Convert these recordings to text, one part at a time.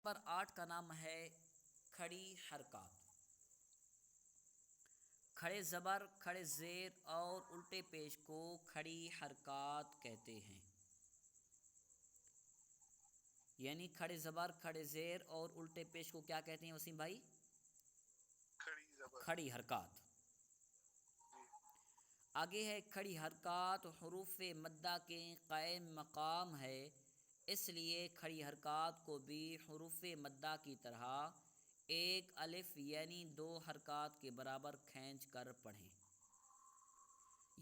Number 8 کا نام ہے کھڑی حرکات۔ کھڑے زبر، کھڑے زیر اور الٹے پیش کو کھڑی حرکات کہتے ہیں۔ یعنی کھڑے زبر، کھڑے زیر اور الٹے پیش کو کیا کہتے ہیں وسیم بھائی؟ کھڑی حرکات۔ آگے ہے کھڑی حرکات حروف مدہ کے قائم مقام ہے، اس لیے کھڑی حرکات کو بھی حروف مدہ کی طرح ایک الف یعنی 2 حرکات کے برابر کھینچ کر پڑھیں۔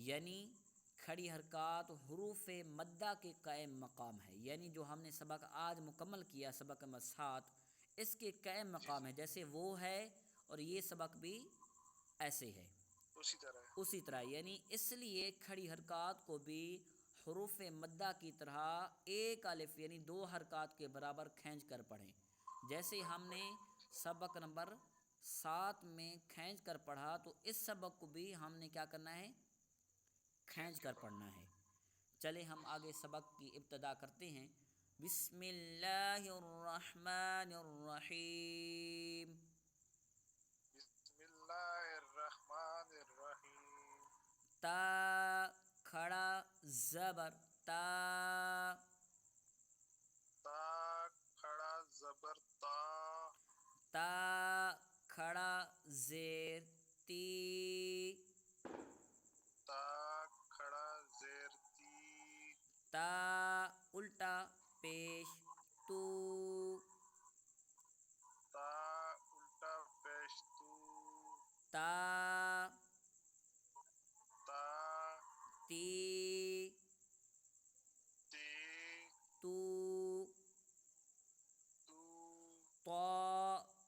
یعنی کھڑی حرکات حروف مدہ کے قائم مقام ہے، یعنی جو ہم نے سبق آج مکمل کیا سبق نمبر 7 اس کے قائم مقام ہے، جیسے وہ ہے اور یہ سبق بھی ایسے ہے اسی طرح یعنی اس لیے کھڑی حرکات کو بھی حروف مدہ کی طرح ایک الف یعنی 2 حرکات کے برابر کھینچ کر پڑھیں، جیسے ہم نے سبق نمبر 7 میں کھینچ کر پڑھا، تو اس سبق کو بھی ہم نے کیا کرنا ہے؟ کھینچ کر پڑھنا ہے۔ چلے ہم آگے سبق کی ابتدا کرتے ہیں۔ بسم اللہ الرحمن الرحیم۔ بسم اللہ الرحمن الرحیم۔ تا کھڑا زبر تا، تا کھڑا زبر تا، تا کھڑا زیر تی، تا کھڑا زیر تی، تا الٹا پیش تو، تا الٹا پیش تو، تا تا تی تی تو، تو، طا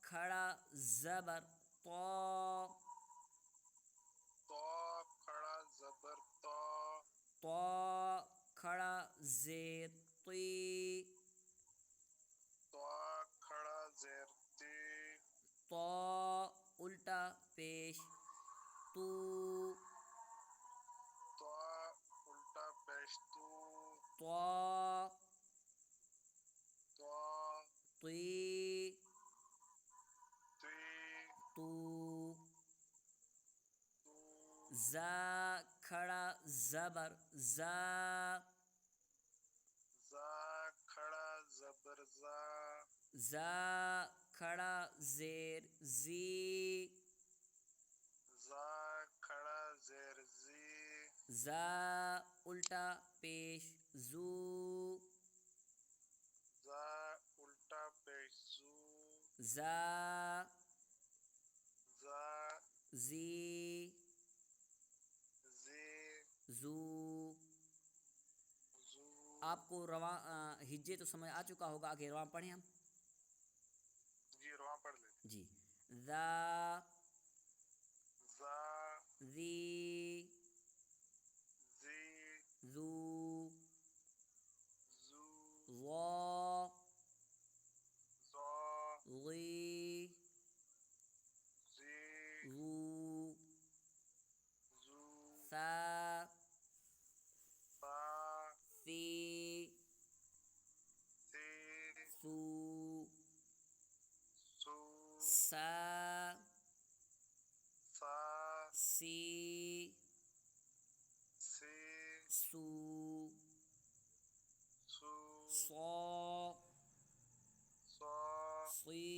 کھڑا زبر طا، تا کھڑا زبر تا، طا کھڑا زیر طی، تا کھڑا زیر تی، طا الٹا پیش تو، تا الٹا پیش تو، طا تا طی تی تو، تو، زا کھڑا زبر زا، زا کھڑا زبر زا، زا کھڑا زیر زی، زا کھڑا زیر زی، زا الٹا پیش زو، زا الٹا پیش زو، زا زا زی زی زو۔ زو۔ آپ کو رواں ہجے تو سمجھ آ چکا ہوگا، آگے رواں پڑھیں ہم۔ جی رواں پڑھ لیتے۔ جی ذا زا ذی زی ذو زو ظا زا ظی زی ذو زو ثا فا ثی ثی ثو سو سا سا سی سی سو سو صا سا صی